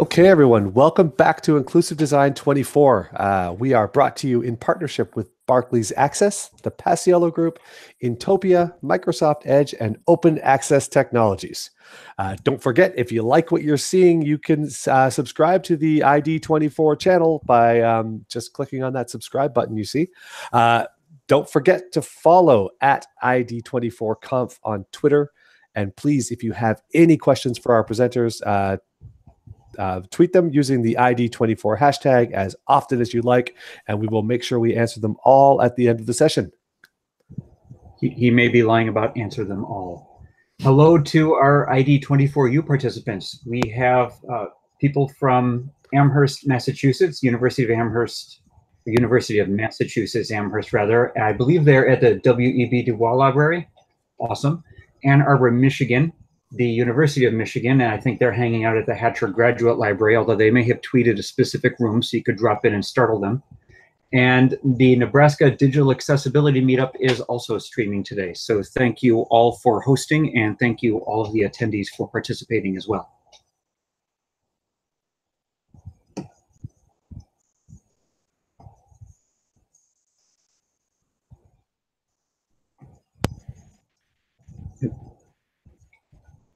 Okay, everyone, welcome back to Inclusive Design 24. We are brought to you in partnership with Barclays Access, the Paciello Group, Intopia, Microsoft Edge, and Open Access Technologies. Don't forget, if you like what you're seeing, you can subscribe to the ID24 channel by just clicking on that subscribe button you see. Don't forget to follow at ID24Conf on Twitter. And please, if you have any questions for our presenters, tweet them using the ID24 hashtag as often as you like, and we will make sure we answer them all at the end of the session. He may be lying about answer them all. Hello to our ID24U participants. We have people from Amherst, Massachusetts, University of Massachusetts, Amherst rather. I believe they're at the W.E.B. Du Bois Library. Awesome. Ann Arbor, Michigan, the University of Michigan, and I think they're hanging out at the Hatcher Graduate Library, although they may have tweeted a specific room so you could drop in and startle them. And the Nebraska Digital Accessibility Meetup is also streaming today. So thank you all for hosting, and thank you all of the attendees for participating as well.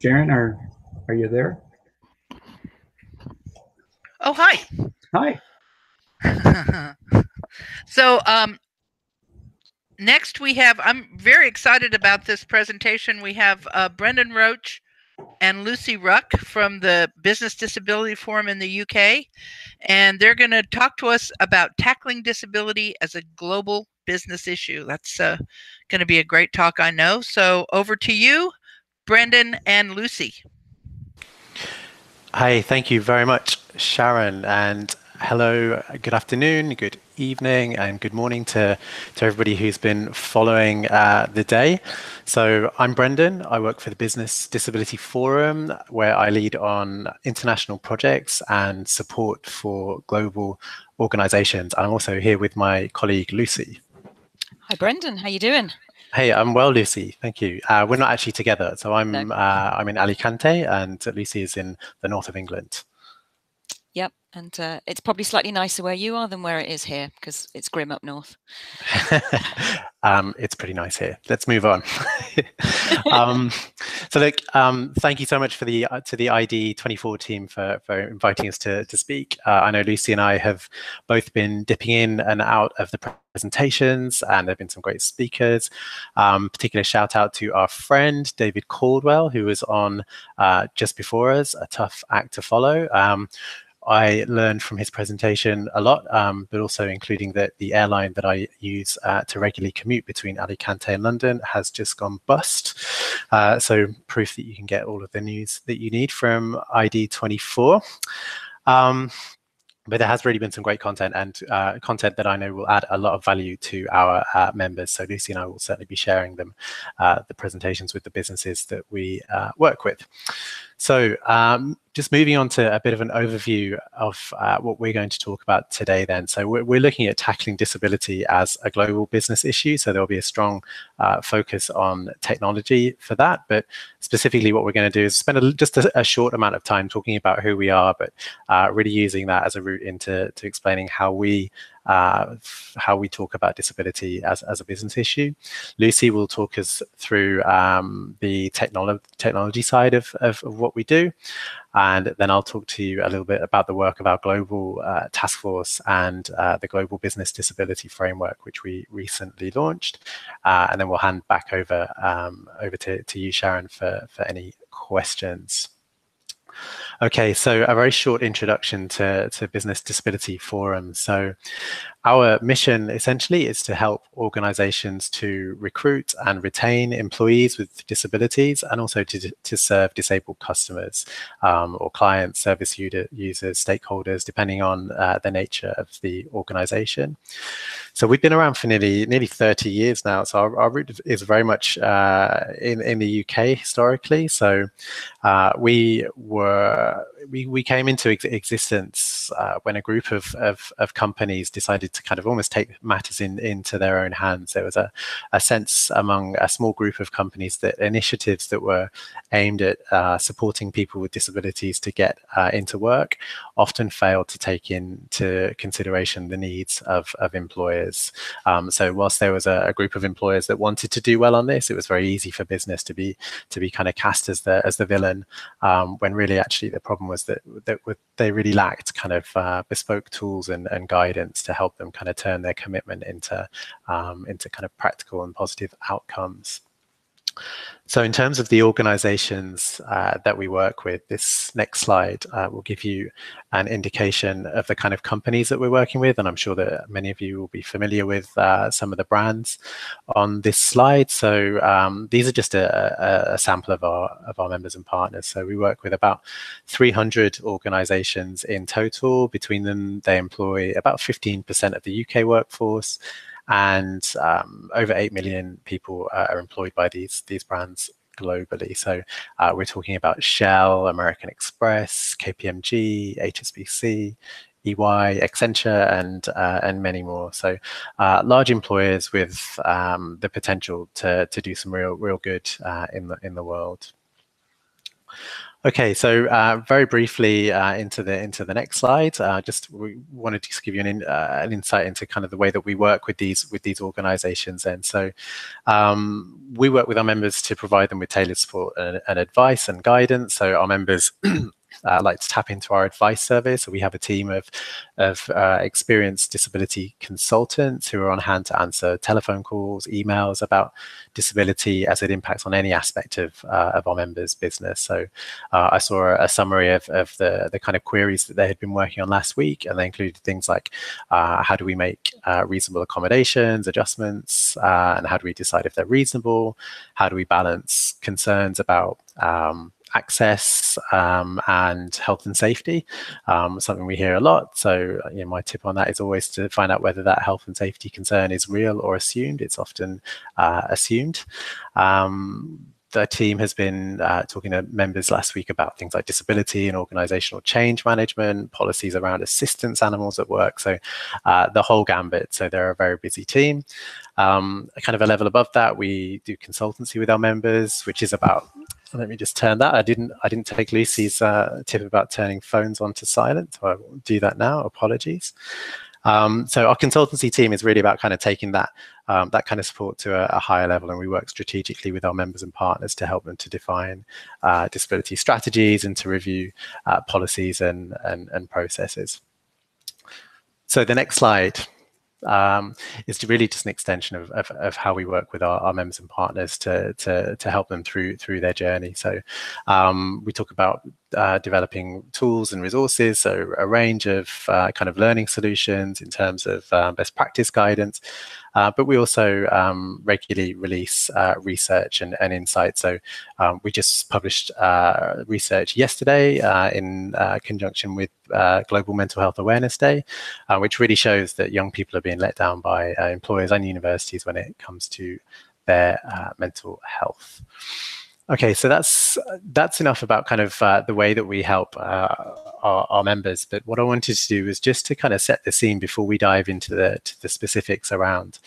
Sharon, are you there? Oh, hi. Hi. So next we have, I'm very excited about this presentation. We have Brendan Roach and Lucy Ruck from the Business Disability Forum in the UK. And they're going to talk to us about tackling disability as a global business issue. That's going to be a great talk, I know. So over to you, Brendan and Lucy. Hi, thank you very much, Sharon, and hello, good afternoon, good evening, and good morning to everybody who's been following the day. So I'm Brendan. I work for the Business Disability Forum, where I lead on international projects and support for global organizations. I'm also here with my colleague, Lucy. Hi, Brendan. How you doing? Hey, I'm well, Lucy. Thank you. We're not actually together. So I'm in Alicante, and Lucy is in the north of England. Yep, and it's probably slightly nicer where you are than where it is here, because it's grim up north. It's pretty nice here. Let's move on. So look, thank you so much for to the ID24 team for inviting us to speak. I know Lucy and I have both been dipping in and out of the presentations, and there have been some great speakers. Particular shout out to our friend David Caldwell, who was on just before us, a tough act to follow. I learned from his presentation a lot, but also including that the airline that I use to regularly commute between Alicante and London has just gone bust. So proof that you can get all of the news that you need from ID24. But there has really been some great content, and content that I know will add a lot of value to our members. So Lucy and I will certainly be sharing them, the presentations with the businesses that we work with. So just moving on to a bit of an overview of what we're going to talk about today then. So we're looking at tackling disability as a global business issue. So there'll be a strong focus on technology for that. But specifically what we're going to do is spend just a short amount of time talking about who we are, but really using that as a route into explaining how we talk about disability as a business issue. Lucy will talk us through the technology side of what we do. And then I'll talk to you a little bit about the work of our global task force and the Global Business Disability Framework, which we recently launched. And then we'll hand back over to you, Sharon, for any questions. Okay, so a very short introduction to Business Disability Forum. So our mission essentially is to help organizations to recruit and retain employees with disabilities, and also to serve disabled customers or clients, service users, stakeholders, depending on the nature of the organization. So we've been around for nearly 30 years now. So our root is very much in the UK historically. So we were we came into existence when a group of companies decided to kind of almost take matters into their own hands. There was a sense among a small group of companies that initiatives that were aimed at supporting people with disabilities to get into work often failed to take into consideration the needs of employers. So whilst there was a group of employers that wanted to do well on this, it was very easy for business to be kind of cast as the villain, when really actually the problem was that they really lacked kind of bespoke tools and guidance to help them kind of turn their commitment into kind of practical and positive outcomes. So in terms of the organizations that we work with, this next slide will give you an indication of the kind of companies that we're working with. And I'm sure that many of you will be familiar with some of the brands on this slide. So these are just a sample of our members and partners. So we work with about 300 organizations in total. Between them, they employ about 15% of the UK workforce. And over 8 million people are employed by these brands globally. So we're talking about Shell, American Express, KPMG, HSBC, EY, Accenture, and many more. So large employers with the potential to do some real good in the world. Okay, so very briefly into the next slide. We wanted to just give you an insight into kind of the way that we work with these organisations. And so we work with our members to provide them with tailored support and advice and guidance. So our members like to tap into our advice survey. So we have a team of experienced disability consultants who are on hand to answer telephone calls, emails about disability as it impacts on any aspect of our members' business. So I saw a summary of the kind of queries that they had been working on last week, and they included things like how do we make reasonable accommodations, adjustments, and how do we decide if they're reasonable? How do we balance concerns about access and health and safety, something we hear a lot. So my tip on that is always to find out whether that health and safety concern is real or assumed. It's often assumed. The team has been talking to members last week about things like disability and organizational change management, policies around assistance animals at work. So the whole gambit. So they're a very busy team. Kind of a level above that, we do consultancy with our members, which is about, let me just turn that. I didn't take Lucy's tip about turning phones on to silent. So I will do that now. Apologies. So our consultancy team is really about kind of taking that kind of support to a higher level, and we work strategically with our members and partners to help them to define disability strategies and to review policies and processes. So the next slide is really just an extension of how we work with our members and partners to help them through their journey. So we talk about developing tools and resources, so a range of kind of learning solutions in terms of best practice guidance, but we also regularly release research and insights. So we just published research yesterday in conjunction with Global Mental Health Awareness Day, which really shows that young people are being let down by employers and universities when it comes to their mental health. Okay, so that's enough about kind of the way that we help our members. But what I wanted to do is just to kind of set the scene before we dive into the specifics around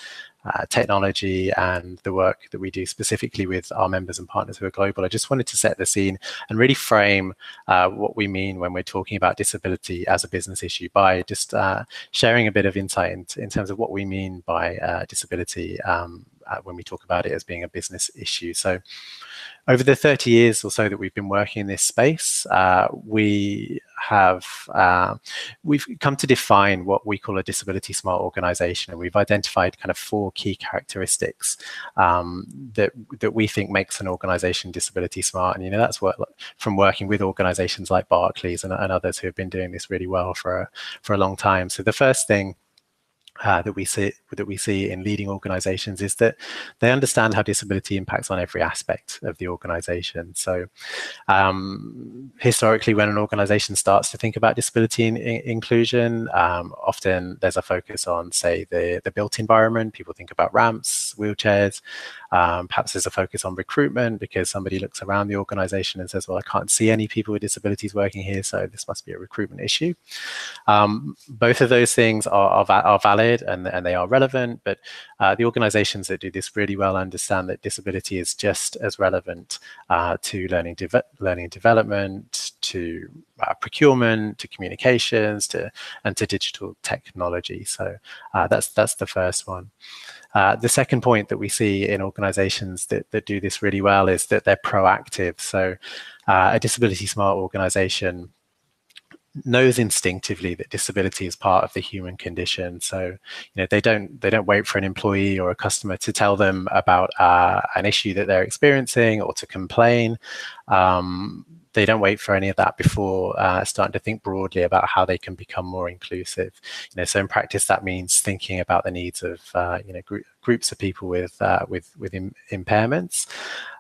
technology and the work that we do specifically with our members and partners who are global. I just wanted to set the scene and really frame what we mean when we're talking about disability as a business issue by just sharing a bit of insight in terms of what we mean by disability when we talk about it as being a business issue. So over the 30 years or so that we've been working in this space, we've come to define what we call a disability smart organization, and we've identified kind of 4 key characteristics that we think makes an organization disability smart. And that's from working with organizations like Barclays and others who have been doing this really well for a long time. So the first thing that we see in leading organizations is that they understand how disability impacts on every aspect of the organization. So historically, when an organization starts to think about disability inclusion, often there's a focus on, say, the built environment. People think about ramps, wheelchairs. Perhaps there's a focus on recruitment because somebody looks around the organization and says, well, I can't see any people with disabilities working here, so this must be a recruitment issue. Both of those things are valid and they are relevant, but the organizations that do this really well understand that disability is just as relevant to learning and development, to procurement, to communications, and to digital technology. So that's the first one. The second point that we see in organizations that do this really well is that they're proactive. So a disability smart organization knows instinctively that disability is part of the human condition. So, they don't wait for an employee or a customer to tell them about an issue that they're experiencing or to complain. They don't wait for any of that before starting to think broadly about how they can become more inclusive. So in practice, that means thinking about the needs of groups of people with impairments,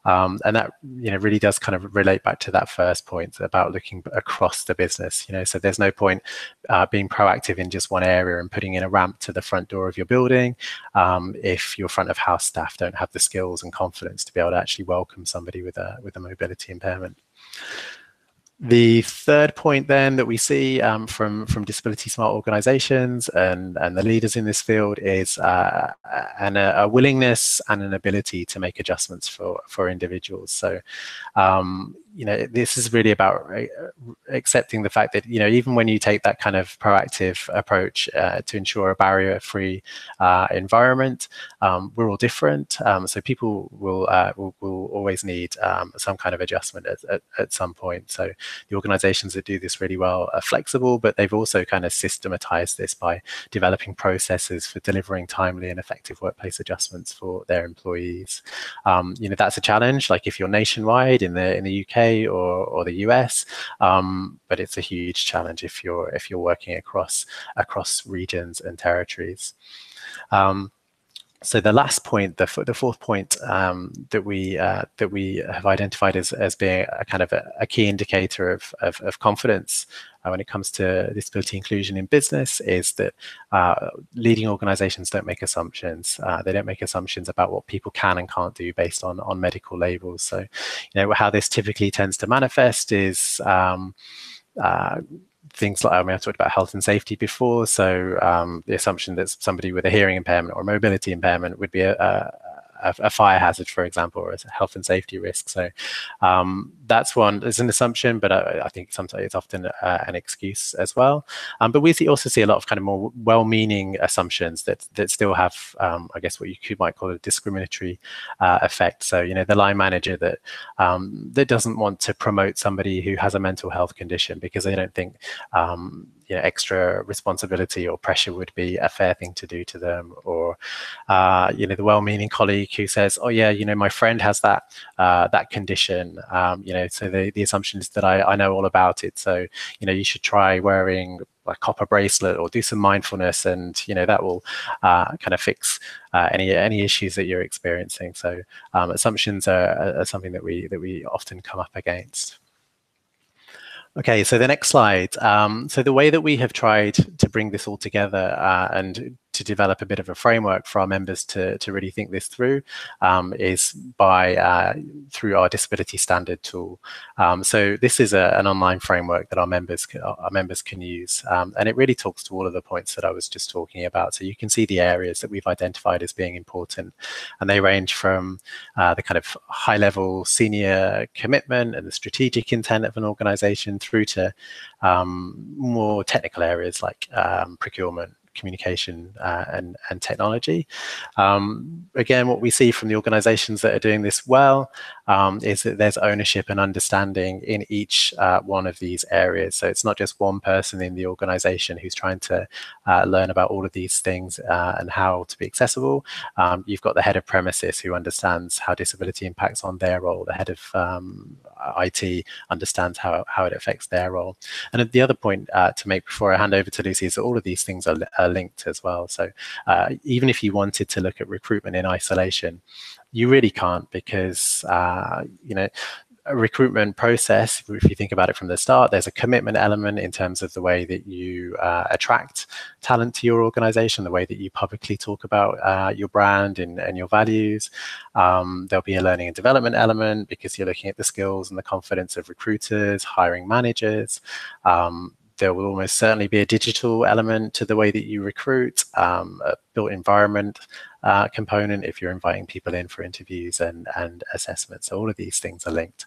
and that really does kind of relate back to that first point about looking across the business. So there's no point being proactive in just one area and putting in a ramp to the front door of your building if your front of house staff don't have the skills and confidence to be able to actually welcome somebody with a mobility impairment. The third point then that we see from disability smart organizations and the leaders in this field is a willingness and an ability to make adjustments for individuals. So this is really about accepting the fact that even when you take that kind of proactive approach to ensure a barrier-free environment, we're all different. So people will always need some kind of adjustment at some point. So the organizations that do this really well are flexible, but they've also kind of systematized this by developing processes for delivering timely and effective workplace adjustments for their employees. That's a challenge, like if you're nationwide in the UK or the US, but it's a huge challenge if you're working across regions and territories. So the last point, the fourth point that we have identified as being a kind of a key indicator of confidence when it comes to disability inclusion in business is that leading organizations don't make assumptions. They don't make assumptions about what people can and can't do based on medical labels. So, how this typically tends to manifest is things like, I talked about health and safety before. So the assumption that somebody with a hearing impairment or mobility impairment would be a fire hazard, for example, or a health and safety risk. So that's one as an assumption, but I think sometimes it's often an excuse as well. But we also see a lot of kind of more well-meaning assumptions that still have, I guess, what you might call a discriminatory effect. So, the line manager that doesn't want to promote somebody who has a mental health condition because they don't think extra responsibility or pressure would be a fair thing to do to them, or the well-meaning colleague who says, oh yeah, my friend has that condition, so the assumption is that I know all about it, so you should try wearing a copper bracelet or do some mindfulness, and that will kind of fix any issues that you're experiencing. So assumptions are something that we often come up against. Okay, so the next slide. So the way that we have tried to bring this all together and to develop a bit of a framework for our members to really think this through is through our disability standard tool. So this is an online framework that our members can use, and it really talks to all of the points that I was just talking about. So you can see the areas that we've identified as being important, and they range from the kind of high-level senior commitment and the strategic intent of an organization through to more technical areas like procurement, communication, and technology. Again, what we see from the organizations that are doing this well is that there's ownership and understanding in each one of these areas. So it's not just one person in the organization who's trying to learn about all of these things and how to be accessible. You've got the head of premises who understands how disability impacts on their role. The head of IT understands how it affects their role. And the other point to make before I hand over to Lucy is that all of these things are linked as well. So even if you wanted to look at recruitment in isolation, you really can't, because you know, a recruitment process, if you think about it from the start, there's a commitment element in terms of the way that you attract talent to your organization, the way that you publicly talk about your brand and your values. There'll be a learning and development element because you're looking at the skills and the confidence of recruiters, hiring managers. There will almost certainly be a digital element to the way that you recruit, a built environment component if you're inviting people in for interviews and assessments. So all of these things are linked.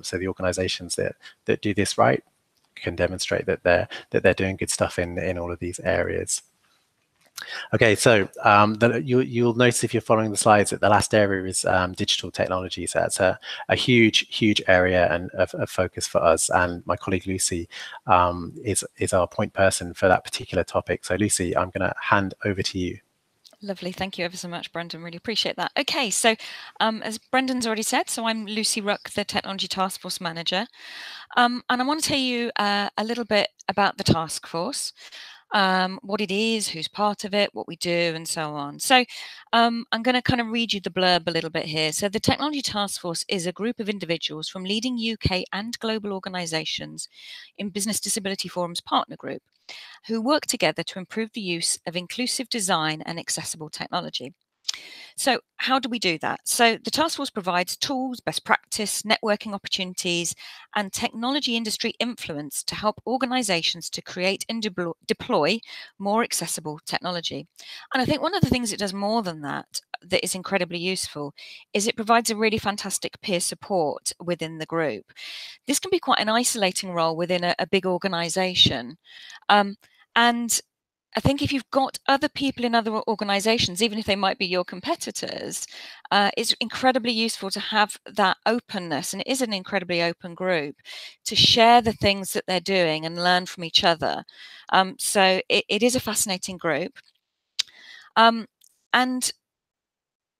So the organizations that do this right can demonstrate that they're doing good stuff in all of these areas. Okay, so you'll notice if you're following the slides that the last area is digital technology. So that's a huge area and a focus for us. And my colleague Lucy is our point person for that particular topic. So Lucy, I'm going to hand over to you. Lovely. Thank you ever so much, Brendan. Really appreciate that. Okay, so as Brendan's already said, so I'm Lucy Ruck, the Technology Taskforce Manager. And I want to tell you a little bit about the task force. What it is, who's part of it, what we do, and so on. So I'm going to kind of read you the blurb a little bit here. So the Technology Taskforce is a group of individuals from leading UK and global organisations in Business Disability Forum's partner group who work together to improve the use of inclusive design and accessible technology. So how do we do that? So the task force provides tools, best practice, networking opportunities, and technology industry influence to help organizations to create and deploy more accessible technology. And I think one of the things it does more than that is incredibly useful is it provides a really fantastic peer support within the group. This can be quite an isolating role within a big organization. And I think if you've got other people in other organizations, even if they might be your competitors, it's incredibly useful to have that openness, and it is an incredibly open group, to share the things that they're doing and learn from each other. So it is a fascinating group. And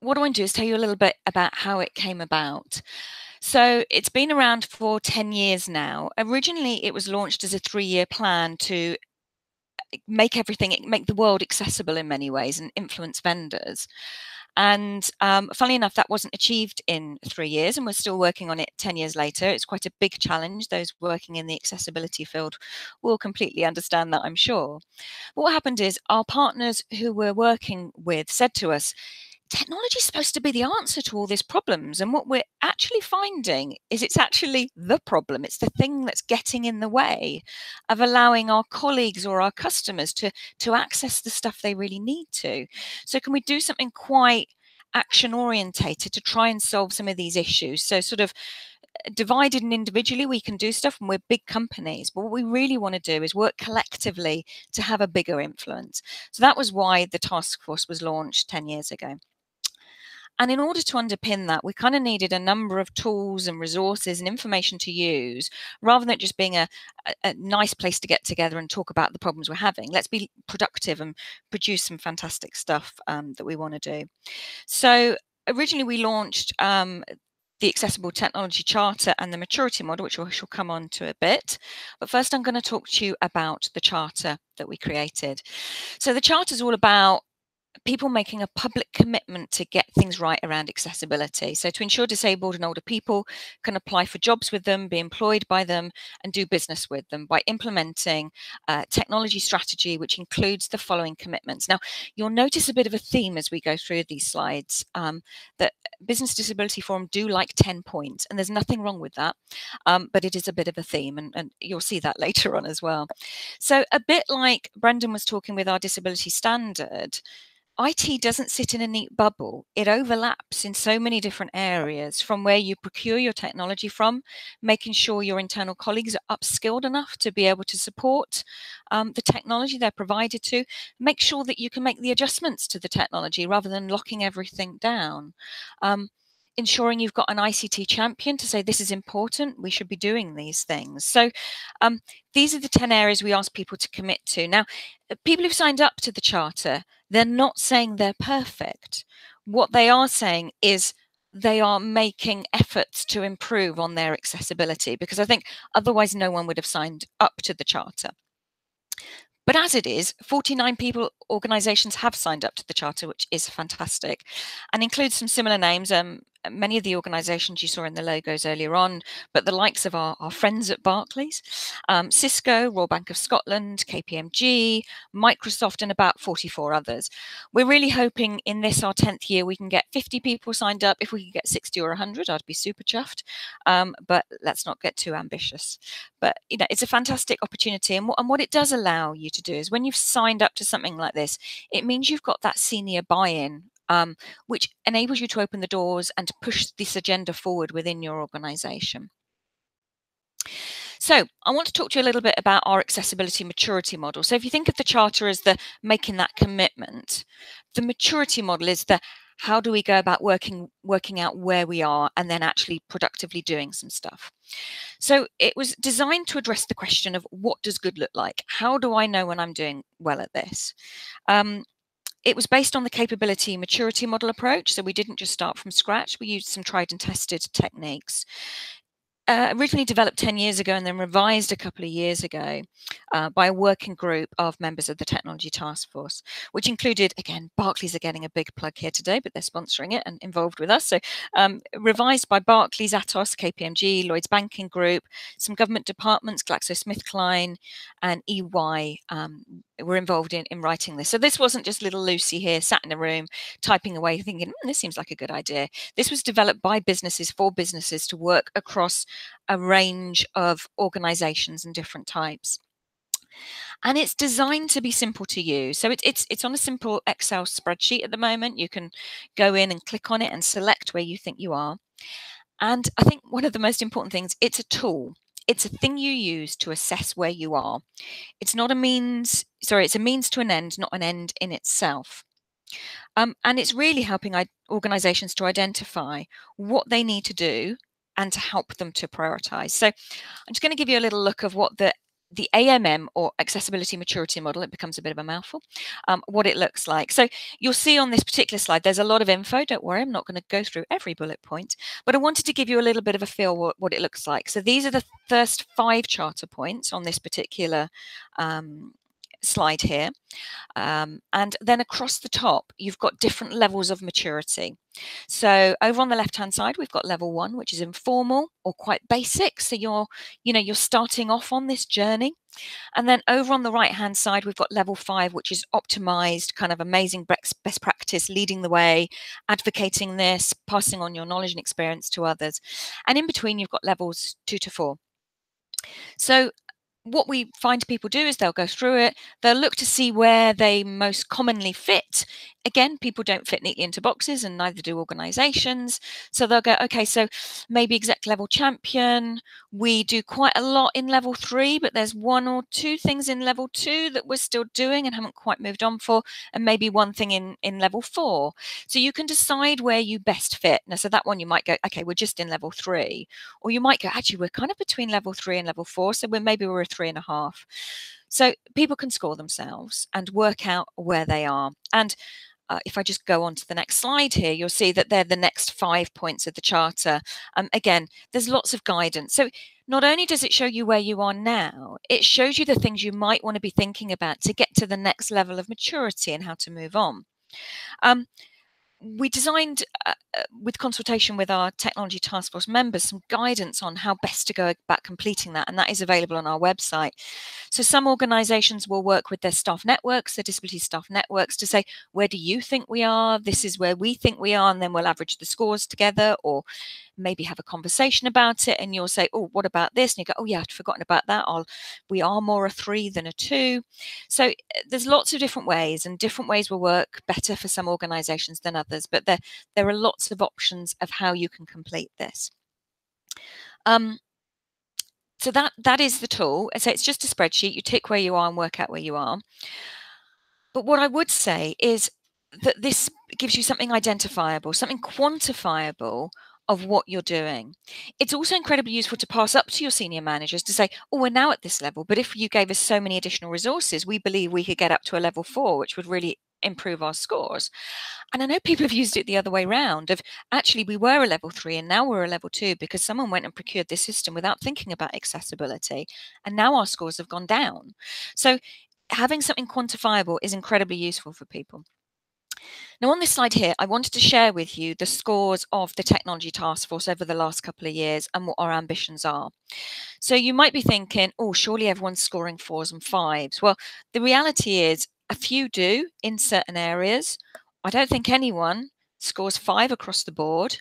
what I want to do is tell you a little bit about how it came about. So it's been around for 10 years now. Originally, it was launched as a 3-year plan to make the world accessible in many ways and influence vendors. And funnily enough, that wasn't achieved in 3 years, and we're still working on it 10 years later. It's quite a big challenge. Those working in the accessibility field will completely understand that, I'm sure. But what happened is our partners who we're working with said to us, technology is supposed to be the answer to all these problems. And what we're actually finding is it's actually the problem. It's the thing that's getting in the way of allowing our colleagues or our customers to access the stuff they really need to. So can we do something quite action orientated to try and solve some of these issues? So sort of divided and individually we can do stuff, and we're big companies, but what we really want to do is work collectively to have a bigger influence. So that was why the task force was launched 10 years ago. And in order to underpin that, we kind of needed a number of tools and resources and information to use, rather than it just being a nice place to get together and talk about the problems we're having. Let's be productive and produce some fantastic stuff that we want to do. So originally we launched the Accessible Technology Charter and the Maturity Model, which we shall come on to a bit. But first, I'm going to talk to you about the charter that we created. So the charter is all about people making a public commitment to get things right around accessibility. So to ensure disabled and older people can apply for jobs with them, be employed by them, and do business with them by implementing technology strategy, which includes the following commitments. Now, you'll notice a bit of a theme as we go through these slides, that Business Disability Forum do like 10 points, and there's nothing wrong with that, but it is a bit of a theme, and you'll see that later on as well. So a bit like Brendan was talking with our disability standard, IT doesn't sit in a neat bubble. It overlaps in so many different areas, from where you procure your technology from, making sure your internal colleagues are upskilled enough to be able to support the technology they're provided to, make sure that you can make the adjustments to the technology rather than locking everything down. ensuring you've got an ICT champion to say this is important, we should be doing these things. So these are the 10 areas we ask people to commit to. Now, people who've signed up to the charter, they're not saying they're perfect. What they are saying is they are making efforts to improve on their accessibility, because I think otherwise no one would have signed up to the charter. But as it is, 49 organisations have signed up to the charter, which is fantastic, and includes some similar names. Many of the organisations you saw in the logos earlier on, but the likes of our friends at Barclays, Cisco, Royal Bank of Scotland, KPMG, Microsoft, and about 44 others. We're really hoping in this, our 10th year, we can get 50 people signed up. If we could get 60 or 100, I'd be super chuffed, but let's not get too ambitious. But you know, it's a fantastic opportunity, and what it does allow you to do is when you've signed up to something like this, it means you've got that senior buy-in, which enables you to open the doors and to push this agenda forward within your organisation. So I want to talk to you a little bit about our accessibility maturity model. So if you think of the charter as the making that commitment, the maturity model is the how do we go about working out where we are and then actually productively doing some stuff. So it was designed to address the question of what does good look like? How do I know when I'm doing well at this? It was based on the capability maturity model approach. So we didn't just start from scratch. We used some tried and tested techniques. Originally developed 10 years ago and then revised a couple of years ago by a working group of members of the Technology Taskforce, which included, again, Barclays are getting a big plug here today, but they're sponsoring it and involved with us. So revised by Barclays, Atos, KPMG, Lloyds Banking Group, some government departments, GlaxoSmithKline and EY were involved in writing this. So this wasn't just little Lucy here sat in a room typing away thinking, this seems like a good idea. This was developed by businesses for businesses to work across a range of organizations and different types. And it's designed to be simple to use. So it's on a simple Excel spreadsheet at the moment. You can go in and click on it and select where you think you are. And I think one of the most important things, it's a tool. It's a thing you use to assess where you are. It's not a means, sorry, it's a means to an end, not an end in itself. And it's really helping organizations to identify what they need to do and to help them to prioritize. So I'm just going to give you a little look of what the AMM or accessibility maturity model, it becomes a bit of a mouthful, what it looks like. So you'll see on this particular slide, there's a lot of info. Don't worry, I'm not going to go through every bullet point, but I wanted to give you a little bit of a feel what it looks like. So these are the first 5 charter points on this particular slide here. And then across the top, you've got different levels of maturity. So over on the left-hand side, we've got level 1, which is informal or quite basic. So you're starting off on this journey. And then over on the right-hand side, we've got level 5, which is optimized, kind of amazing best practice, leading the way, advocating this, passing on your knowledge and experience to others. And in between, you've got levels 2 to 4. So what we find people do is they'll go through it, they'll look to see where they most commonly fit. Again, people don't fit neatly into boxes and neither do organizations. So they'll go, okay, so maybe exec level champion. We do quite a lot in level 3, but there's 1 or 2 things in level 2 that we're still doing and haven't quite moved on for, and maybe 1 thing in level 4. So you can decide where you best fit. Now, so that one you might go, okay, we're just in level 3. Or you might go, actually, we're kind of between level 3 and level 4. So we're a 3.5. So people can score themselves and work out where they are. And if I just go on to the next slide here, you'll see that they're the next 5 points of the charter. Again, there's lots of guidance. So not only does it show you where you are now, it shows you the things you might want to be thinking about to get to the next level of maturity and how to move on. We designed, with consultation with our Technology Taskforce members, some guidance on how best to go about completing that, and that is available on our website. So some organisations will work with their staff networks, their disability staff networks, to say, where do you think we are? This is where we think we are, and then we'll average the scores together, or maybe have a conversation about it, and you'll say, oh, what about this? And you go, oh yeah, I'd forgotten about that. We are more a 3 than a 2. So there's lots of different ways, and different ways will work better for some organisations than others, but there are lots of options of how you can complete this. So that is the tool. So it's just a spreadsheet. You tick where you are and work out where you are. But what I would say is that this gives you something identifiable, something quantifiable of what you're doing. It's also incredibly useful to pass up to your senior managers to say, oh, we're now at this level, but if you gave us so many additional resources, we believe we could get up to a level 4, which would really improve our scores. And I know people have used it the other way around of actually we were a level 3 and now we're a level 2 because someone went and procured this system without thinking about accessibility. And now our scores have gone down. So having something quantifiable is incredibly useful for people. Now on this slide here, I wanted to share with you the scores of the Technology Taskforce over the last couple of years and what our ambitions are. So you might be thinking, oh, surely everyone's scoring 4s and 5s. Well, the reality is a few do in certain areas. I don't think anyone scores 5 across the board.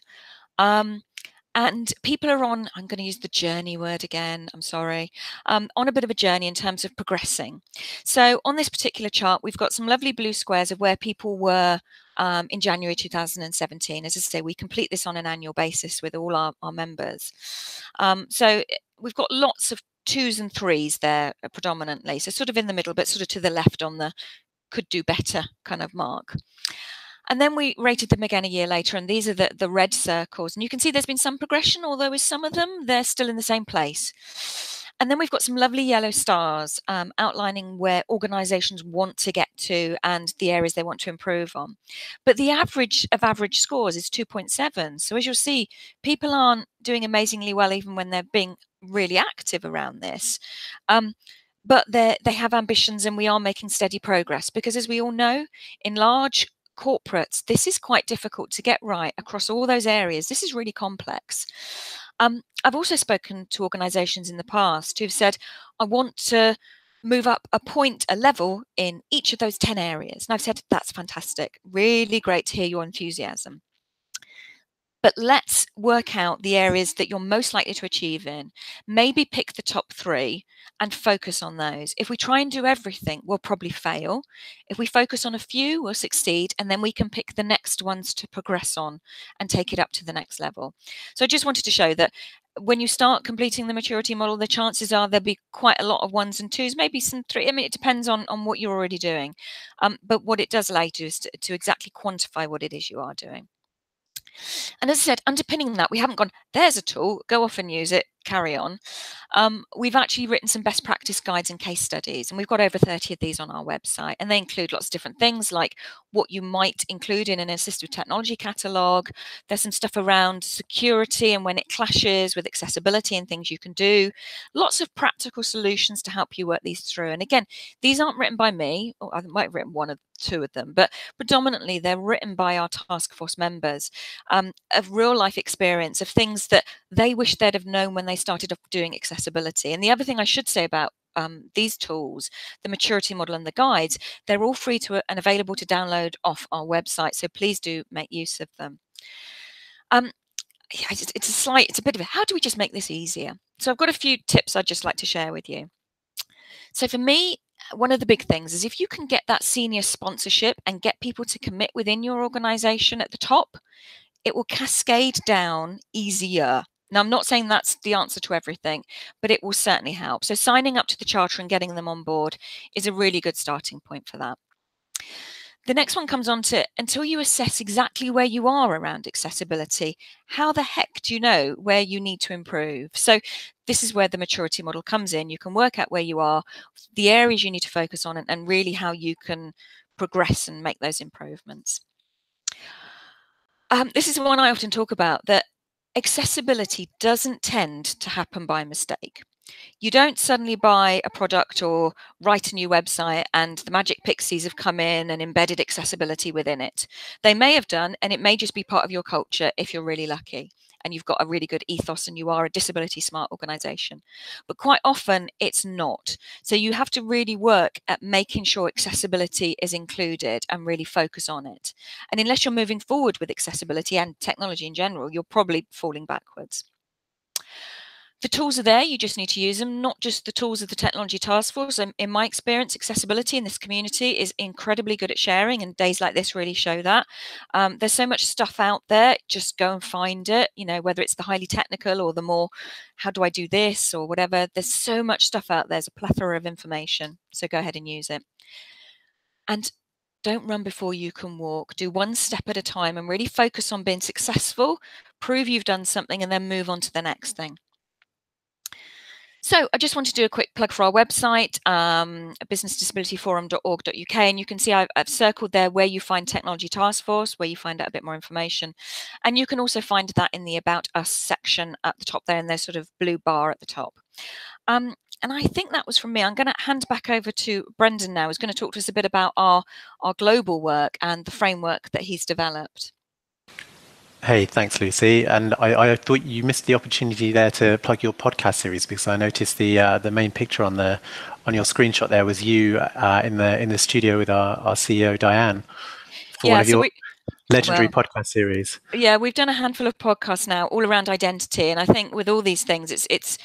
And people are on, I'm going to use the journey word again, I'm sorry, on a bit of a journey in terms of progressing. So on this particular chart, we've got some lovely blue squares of where people were in January 2017. As I say, we complete this on an annual basis with all our members. So we've got lots of 2s and 3s there predominantly, so sort of in the middle, but sort of to the left on the could do better kind of mark. And then we rated them again a year later, and these are the red circles. And you can see there's been some progression, although with some of them, they're still in the same place. And then we've got some lovely yellow stars outlining where organisations want to get to and the areas they want to improve on. But the average of average scores is 2.7. So as you'll see, people aren't doing amazingly well even when they're being really active around this. But they have ambitions, and we are making steady progress because, as we all know, in large corporates, this is quite difficult to get right across all those areas. This is really complex. I've also spoken to organisations in the past who've said, I want to move up a level in each of those 10 areas. And I've said, that's fantastic. Really great to hear your enthusiasm. But let's work out the areas that you're most likely to achieve in. Maybe pick the top 3 and focus on those. If we try and do everything, we'll probably fail. If we focus on a few, we'll succeed, and then we can pick the next ones to progress on and take it up to the next level. So I just wanted to show that when you start completing the maturity model, the chances are there'll be quite a lot of 1s and 2s, maybe some 3. I mean, it depends on what you're already doing. But what it does allow you to do is to exactly quantify what it is you are doing. And as I said, underpinning that, we haven't gone, there's a tool, go off and use it, carry on. We've actually written some best practice guides and case studies, and we've got over 30 of these on our website, and they include lots of different things like what you might include in an assistive technology catalogue. There's some stuff around security and when it clashes with accessibility and things you can do. Lots of practical solutions to help you work these through. And again, these aren't written by me, or I might have written 1 or 2 of them, but predominantly they're written by our task force members of real life experience of things that they wish they'd have known when they started off doing accessibility. And the other thing I should say about these tools, the maturity model and the guides, they're all free to and available to download off our website. So please do make use of them. It's a bit of a, how do we just make this easier? So I've got a few tips I'd just like to share with you. So for me, one of the big things is if you can get that senior sponsorship and get people to commit within your organization at the top, it will cascade down easier. Now, I'm not saying that's the answer to everything, but it will certainly help. So signing up to the charter and getting them on board is a really good starting point for that. The next one comes on to, until you assess exactly where you are around accessibility, how the heck do you know where you need to improve? So this is where the maturity model comes in. You can work out where you are, the areas you need to focus on, and really how you can progress and make those improvements. This is one I often talk about, that accessibility doesn't tend to happen by mistake. You don't suddenly buy a product or write a new website and the magic pixies have come in and embedded accessibility within it. They may have done, and it may just be part of your culture if you're really lucky and you've got a really good ethos and you are a disability smart organization. But quite often it's not. So you have to really work at making sure accessibility is included and really focus on it. And unless you're moving forward with accessibility and technology in general, you're probably falling backwards. The tools are there, you just need to use them, not just the tools of the Technology Taskforce. In my experience, accessibility in this community is incredibly good at sharing, and days like this really show that. There's so much stuff out there, just go and find it, you know, whether it's the highly technical or the more, how do I do this or whatever. There's so much stuff out there, there's a plethora of information, so go ahead and use it. And don't run before you can walk. Do one step at a time and really focus on being successful, prove you've done something, and then move on to the next thing. So I just want to do a quick plug for our website, businessdisabilityforum.org.uk, and you can see I've circled there where you find Technology Taskforce, where you find out a bit more information. And you can also find that in the About Us section at the top there, in their sort of blue bar at the top. And I think that was from me. I'm going to hand back over to Brendan now, who's going to talk to us a bit about our global work and the framework that he's developed. Hey, thanks, Lucy. And I thought you missed the opportunity there to plug your podcast series, because I noticed the main picture on your screenshot there was you in the studio with our CEO Diane for one of your legendary podcast series. Yeah, we've done a handful of podcasts now all around identity, and I think with all these things, it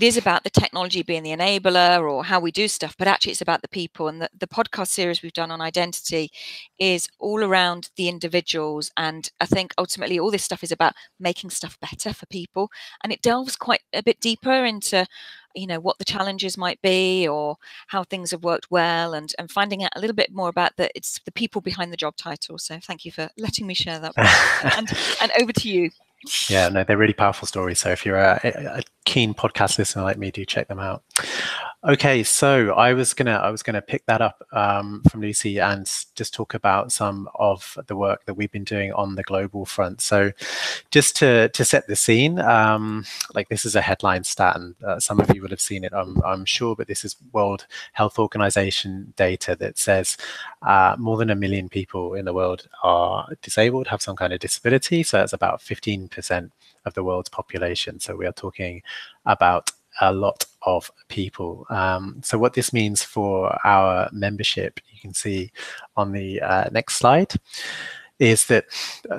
is about the technology being the enabler or how we do stuff, but actually it's about the people. And the podcast series we've done on identity is all around the individuals. And I think ultimately all this stuff is about making stuff better for people. And it delves quite a bit deeper into, what the challenges might be or how things have worked well, and finding out a little bit more about it's the people behind the job title. So thank you for letting me share that. and over to you. Yeah, no, they're really powerful stories. So if you're a keen podcast listener like me, do check them out. Okay, so I was gonna pick that up from Lucy and just talk about some of the work that we've been doing on the global front. So just to set the scene, like this is a headline stat, and some of you will have seen it, I'm sure, but this is World Health Organization data that says more than 1 million people in the world are disabled, have some kind of disability. So that's about 15% of the world's population. So we are talking about a lot of people. So what this means for our membership, you can see on the next slide, is that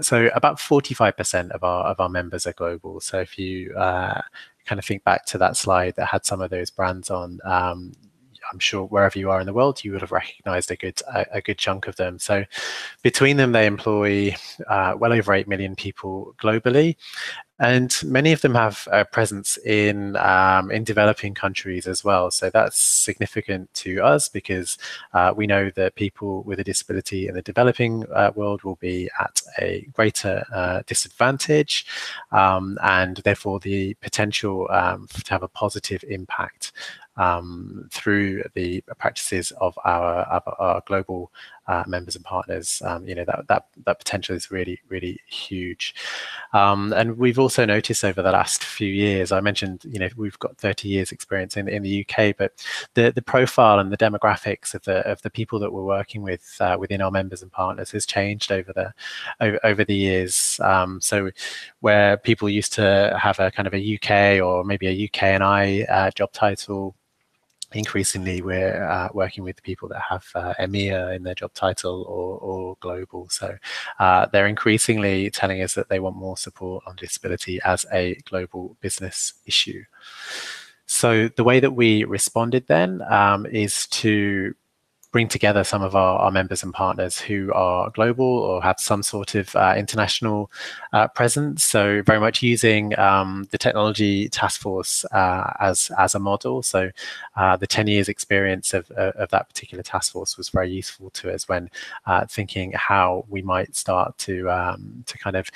so about 45% of our members are global. So if you kind of think back to that slide that had some of those brands on, I'm sure wherever you are in the world, you would have recognized a good chunk of them. So between them, they employ well over 8 million people globally. And many of them have a presence in developing countries as well. So that's significant to us, because we know that people with a disability in the developing world will be at a greater disadvantage, and therefore the potential to have a positive impact through the practices of our global members and partners. That potential is really, really huge. And we've also noticed over the last few years, I mentioned, we've got 30 years experience in the UK, but the profile and the demographics of the people that we're working with within our members and partners has changed over the years. So where people used to have a kind of a UK or maybe a UK and I job title, increasingly we're working with people that have EMEA in their job title or global. So they're increasingly telling us that they want more support on disability as a global business issue. So the way that we responded then is to bring together some of our members and partners who are global or have some sort of international presence. So very much using the Technology Taskforce as a model. So the 10 years experience of that particular task force was very useful to us when thinking how we might start to kind of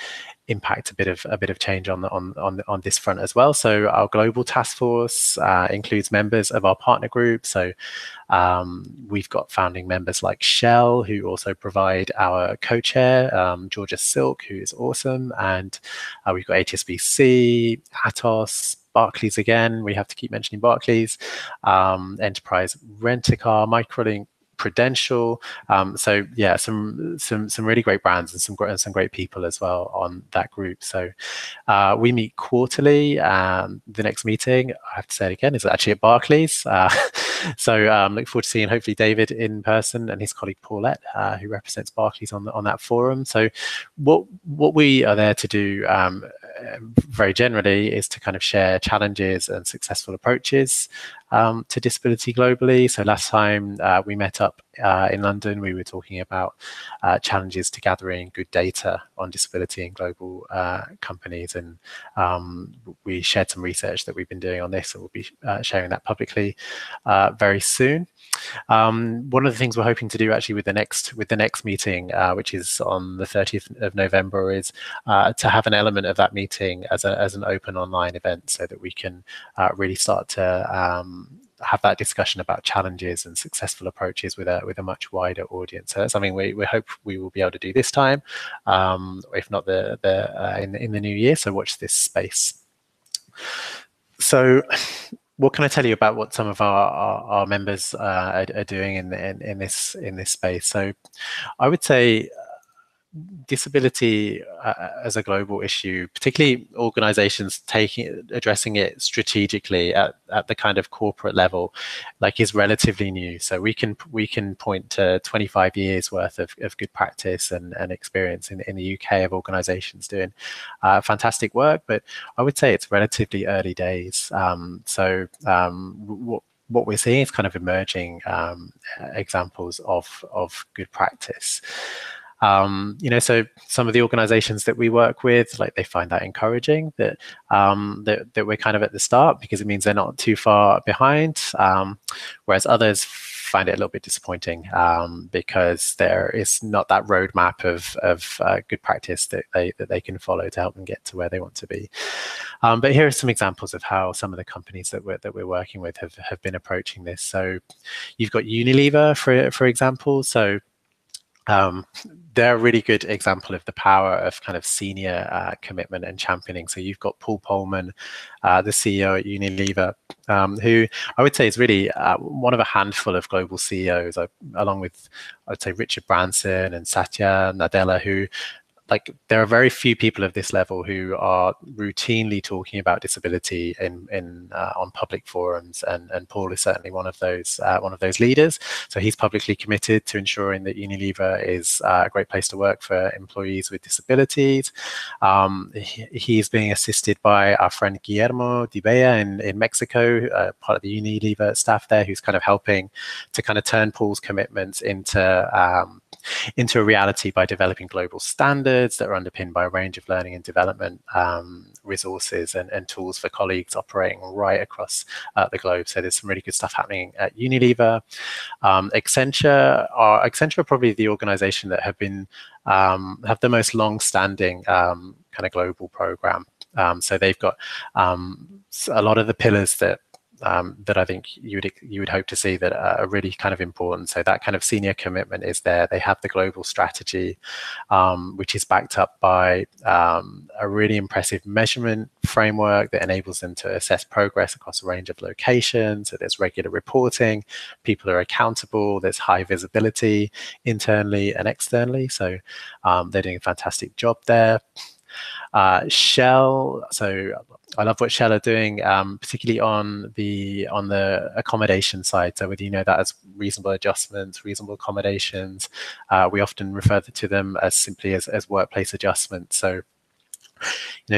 impact a bit of change on this front as well. So our global task force includes members of our partner group. So we've got founding members like Shell, who also provide our co-chair, Georgia Silk, who is awesome, and we've got HSBC, Atos, Barclays again. We have to keep mentioning Barclays, Enterprise Rent-A-Car, Microlink, Prudential. So yeah, some really great brands and some great people as well on that group. So we meet quarterly. The next meeting, I have to say it again, is actually at Barclays. So look forward to seeing hopefully David in person and his colleague Paulette, who represents Barclays on that forum. So what we are there to do very generally is to kind of share challenges and successful approaches to disability globally. So last time we met up in London, we were talking about challenges to gathering good data on disability in global companies, and we shared some research that we've been doing on this, and we'll be sharing that publicly very soon. One of the things we're hoping to do actually with the next meeting, which is on the 30th of November, is to have an element of that meeting as an open online event, so that we can really start to have that discussion about challenges and successful approaches with a much wider audience. So that's something we hope we will be able to do this time, if not in the new year. So watch this space. So what can I tell you about what some of our members are doing in this space? So I would say disability as a global issue, particularly organizations addressing it strategically at the kind of corporate level, like, is relatively new. So we can point to 25 years worth of good practice and experience in the UK of organizations doing fantastic work, but I would say it's relatively early days. What we're seeing is kind of emerging examples of good practice. So some of the organizations that we work with, like, they find that encouraging that we're kind of at the start, because it means they're not too far behind, whereas others find it a little bit disappointing because there is not that roadmap of good practice that they can follow to help them get to where they want to be. But here are some examples of how some of the companies that we're working with have been approaching this. So you've got Unilever, for example. So they're a really good example of the power of kind of senior commitment and championing. So you've got Paul Polman, the CEO at Unilever, who I would say is really one of a handful of global CEOs, along with, I would say, Richard Branson and Satya Nadella, who, like, there are very few people of this level who are routinely talking about disability on public forums, and Paul is certainly one of those leaders. So he's publicly committed to ensuring that Unilever is a great place to work for employees with disabilities. He's being assisted by our friend Guillermo Di Bella in Mexico, part of the Unilever staff there, who's kind of helping to kind of turn Paul's commitments into a reality by developing global standards that are underpinned by a range of learning and development resources and tools for colleagues operating right across the globe. So there's some really good stuff happening at Unilever. Accenture are probably the organization that have the most long-standing kind of global program. So they've got a lot of the pillars that I think you would hope to see that are really kind of important. So that kind of senior commitment is there. They have the global strategy, which is backed up by a really impressive measurement framework that enables them to assess progress across a range of locations. So there's regular reporting, people are accountable, there's high visibility internally and externally. So they're doing a fantastic job there. Shell, so I love what Shell are doing, particularly on the accommodation side. So whether you know that as reasonable adjustments, reasonable accommodations, we often refer to them as simply as workplace adjustments. So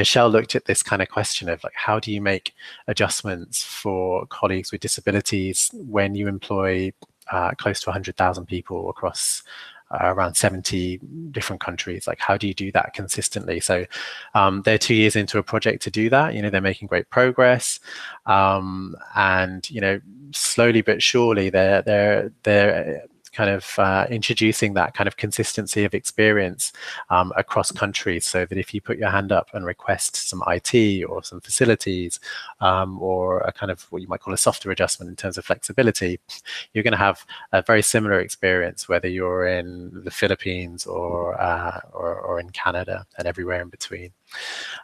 Shell looked at this kind of question of, like, how do you make adjustments for colleagues with disabilities when you employ close to 100,000 people across around 70 different countries? Like, how do you do that consistently? So they're 2 years into a project to do that. They're making great progress, and slowly but surely they're kind of introducing that kind of consistency of experience across countries, so that if you put your hand up and request some IT or some facilities, or a kind of what you might call a softer adjustment in terms of flexibility, you're going to have a very similar experience whether you're in the Philippines or in Canada and everywhere in between.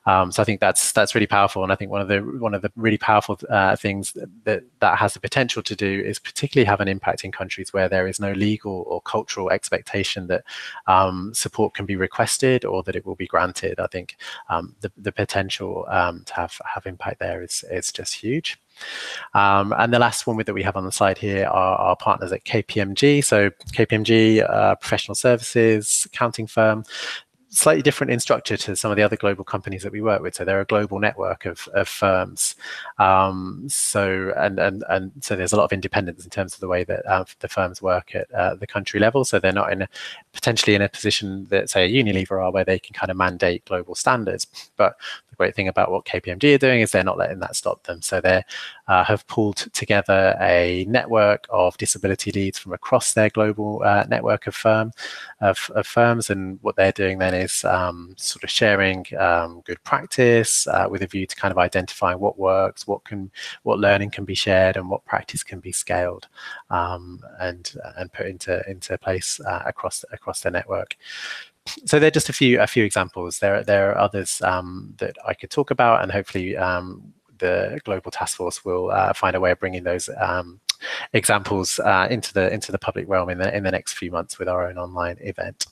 So I think that's really powerful, and I think one of the really powerful things that has the potential to do is particularly have an impact in countries where there is no legal or cultural expectation that support can be requested or that it will be granted. I think the potential to have impact there is just huge. And the last one that we have on the side here are our partners at KPMG. So KPMG, professional services accounting firm. slightly different in structure to some of the other global companies that we work with. So they're a global network of firms. So there's a lot of independence in terms of the way that the firms work at the country level. So they're not potentially in a position that, say, a Unilever are, where they can kind of mandate global standards. But the great thing about what KPMG are doing is they're not letting that stop them. So they have pulled together a network of disability leads from across their global network of firms, and what they're doing then is sort of sharing good practice with a view to kind of identifying what works, what learning can be shared, and what practice can be scaled and put into place across the network. So they're just a few examples. There are others that I could talk about, and hopefully the Global Task Force will find a way of bringing those examples into the public realm in the next few months with our own online event.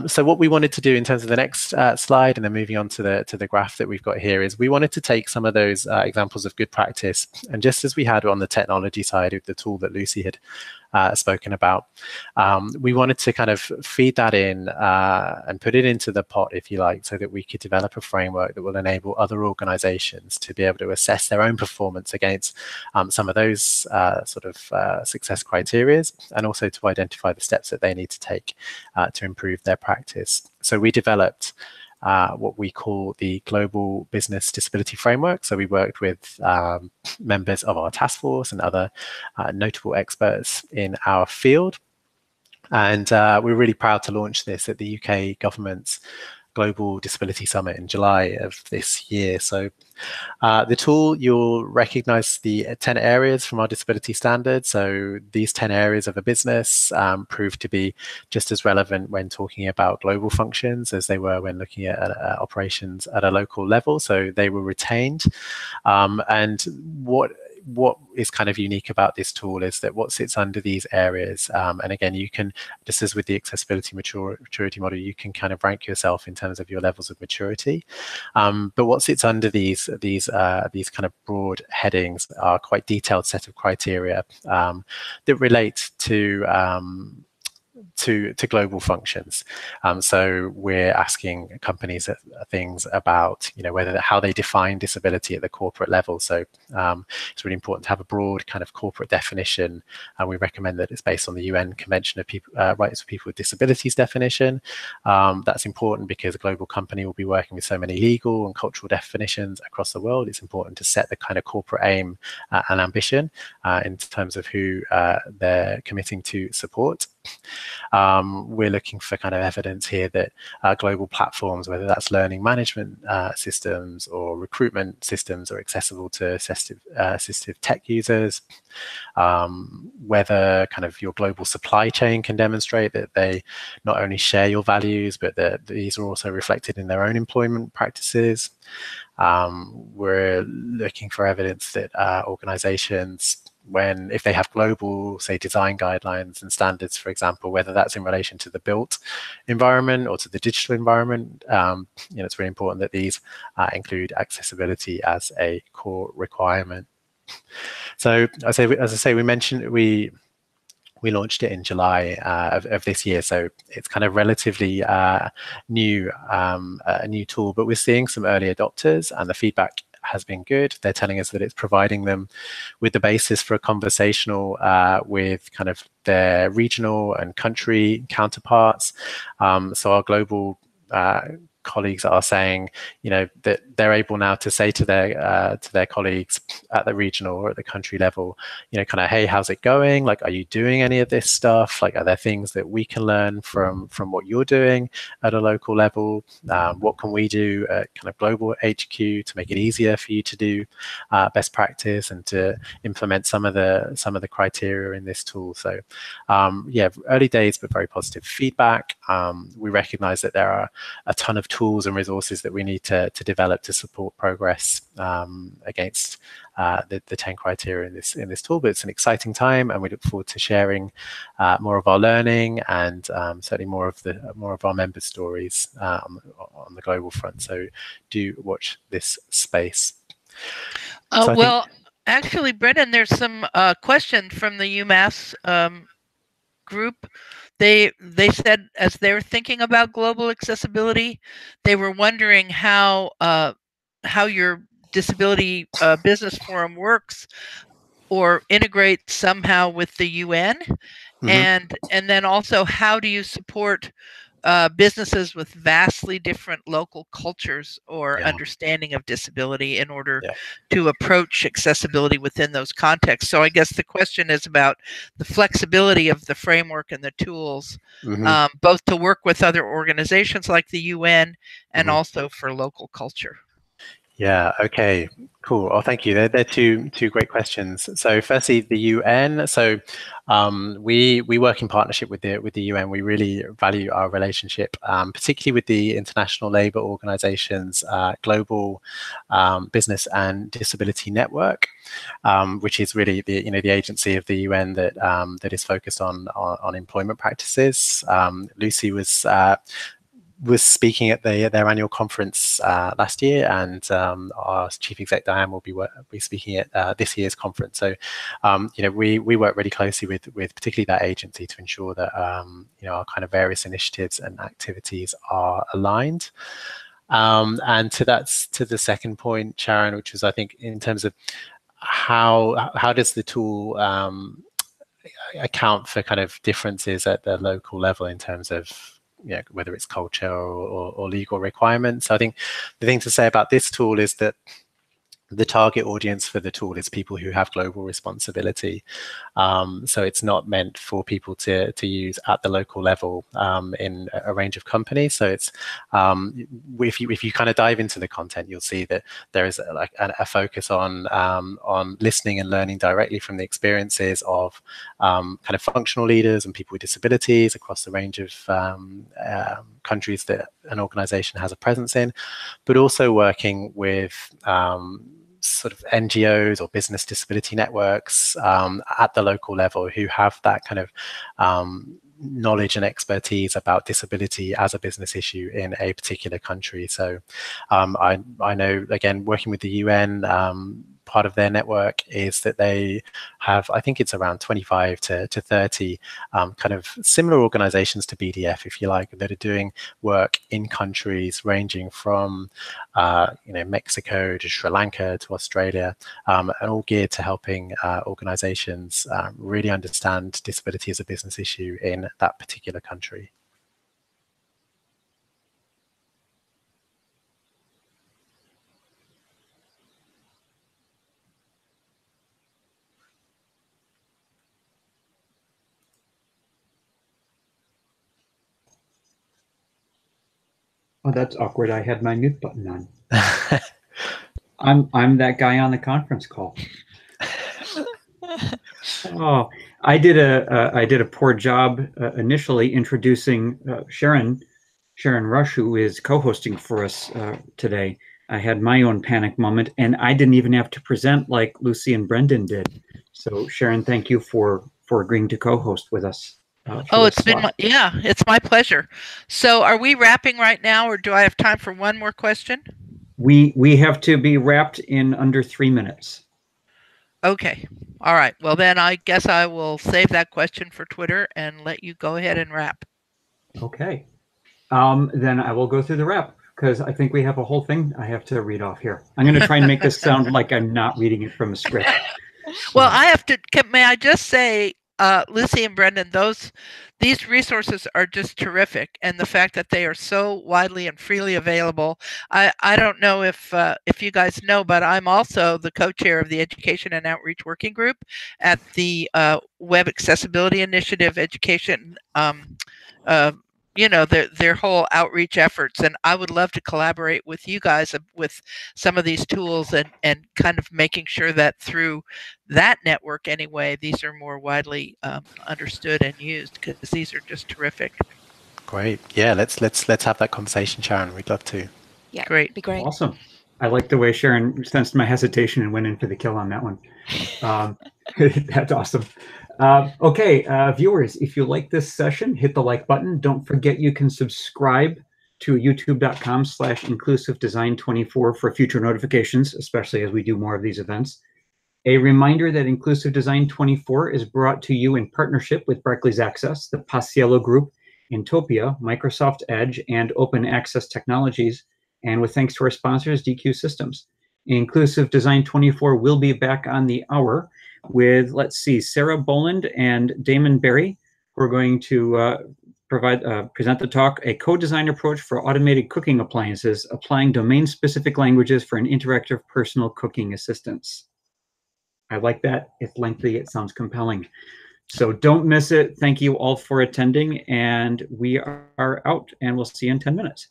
So what we wanted to do in terms of the next slide, and then moving on to the graph that we've got here, is we wanted to take some of those examples of good practice, and just as we had on the technology side of the tool that Lucy had spoken about, we wanted to kind of feed that in and put it into the pot, if you like, so that we could develop a framework that will enable other organizations to be able to assess their own performance against some of those sort of success criteria, and also to identify the steps that they need to take to improve their practice. So we developed what we call the Global Business Disability Framework. So we worked with members of our task force and other notable experts in our field. And we're really proud to launch this at the UK government's Global Disability Summit in July of this year. So the tool, you'll recognize the 10 areas from our disability standard. So these 10 areas of a business proved to be just as relevant when talking about global functions as they were when looking at operations at a local level. So they were retained. And what is kind of unique about this tool is that what sits under these areas, and again, you can, just as with the accessibility maturity model, you can kind of rank yourself in terms of your levels of maturity. But what sits under these kind of broad headings are quite detailed set of criteria that relate to global functions. So we're asking companies things about, how they define disability at the corporate level. So it's really important to have a broad kind of corporate definition, and we recommend that it's based on the UN Convention of Rights of People with Disabilities definition. That's important because a global company will be working with so many legal and cultural definitions across the world. It's important to set the kind of corporate aim and ambition in terms of who they're committing to support. We're looking for kind of evidence here that global platforms, whether that's learning management systems or recruitment systems, are accessible to assistive tech users. Whether kind of your global supply chain can demonstrate that they not only share your values, but that these are also reflected in their own employment practices. We're looking for evidence that organizations, if they have global, say, design guidelines and standards, for example, whether that's in relation to the built environment or to the digital environment, it's really important that these include accessibility as a core requirement. So as I say, we launched it in July of this year, so it's kind of relatively new, a new tool, but we're seeing some early adopters, and the feedback has been good. They're telling us that it's providing them with the basis for a conversational with kind of their regional and country counterparts. So our global colleagues are saying, that they're able now to say to their colleagues at the regional or at the country level, kind of, hey, how's it going? Like, are you doing any of this stuff? Like, are there things that we can learn from what you're doing at a local level? What can we do at kind of global HQ to make it easier for you to do best practice and to implement some of the criteria in this tool? So yeah, early days, but very positive feedback. We recognize that there are a ton of tools and resources that we need to develop to support progress against the 10 criteria in this tool, but it's an exciting time, and we look forward to sharing more of our learning and certainly more of our members' stories on the global front. So do watch this space. Actually, Brendan, there's some question from the UMass group, they said as they're thinking about global accessibility, they were wondering how your disability business forum works or integrates somehow with the UN, and then also how do you support businesses with vastly different local cultures or understanding of disability in order to approach accessibility within those contexts. So I guess the question is about the flexibility of the framework and the tools, both to work with other organizations like the UN and also for local culture. Yeah. Okay. Cool. Oh, thank you. They're two great questions. So, firstly, the UN. So, we work in partnership with the UN. We really value our relationship, particularly with the International Labour Organization's Global Business and Disability Network, which is really the agency of the UN that is focused on employment practices. Lucy was speaking at their annual conference last year, and our chief exec Diane will be speaking at this year's conference. So, we work really closely with particularly that agency to ensure that our kind of various initiatives and activities are aligned. And to the second point, Sharon, which was I think in terms of how does the tool account for kind of differences at the local level in terms of whether it's culture or legal requirements. So I think the thing to say about this tool is that the target audience for the tool is people who have global responsibility. So it's not meant for people to use at the local level in a range of companies. So it's if you kind of dive into the content, you'll see that there is a focus on listening and learning directly from the experiences of kind of functional leaders and people with disabilities across the range of countries that an organization has a presence in, but also working with sort of NGOs or business disability networks at the local level who have that kind of knowledge and expertise about disability as a business issue in a particular country. So I know, again, working with the UN, part of their network is that they have, I think it's around 25 to 30 kind of similar organizations to BDF, if you like, that are doing work in countries ranging from Mexico to Sri Lanka to Australia, and all geared to helping organizations really understand disability as a business issue in that particular country. Oh, that's awkward. I had my mute button on. I'm that guy on the conference call. Oh, I did a poor job initially introducing Sharon Rush, who is co-hosting for us today. I had my own panic moment, and I didn't even have to present like Lucy and Brendan did. So, Sharon, thank you for agreeing to co-host with us. It's my pleasure. So are we wrapping right now, or do I have time for one more question? We have to be wrapped in under 3 minutes. Okay. All right. Well, then I guess I will save that question for Twitter and let you go ahead and wrap. Okay. Then I will go through the wrap because I think we have a whole thing I have to read off here. I'm going to try and make this sound like I'm not reading it from a script. Well, I have to, may I just say, Lucy and Brendan, these resources are just terrific, and the fact that they are so widely and freely available. I don't know if you guys know, but I'm also the co-chair of the Education and Outreach Working Group at the Web Accessibility Initiative Education. Their whole outreach efforts, and I would love to collaborate with you guys with some of these tools and kind of making sure that through that network anyway, these are more widely understood and used, because these are just terrific. Great. Yeah, let's have that conversation, Sharon. We'd love to. Yeah, great. Be great. Awesome. I like the way Sharon sensed my hesitation and went in for the kill on that one. That's awesome. Okay, viewers, if you like this session, hit the like button. Don't forget you can subscribe to youtube.com/inclusivedesign24 for future notifications, especially as we do more of these events. A reminder that Inclusive Design 24 is brought to you in partnership with Barclays Access, the Paciello Group, Intopia, Microsoft Edge, and Open Access Technologies, and with thanks to our sponsors, DQ Systems. Inclusive Design 24 will be back on the hour with, let's see, Sarah Boland and Damon Berry, who are going to present the talk, A Co-Design Approach for Automated Cooking Appliances, Applying Domain-Specific Languages for an Interactive Personal Cooking Assistance. I like that. It's lengthy. It sounds compelling. So don't miss it. Thank you all for attending, and we are out, and we'll see you in 10 minutes.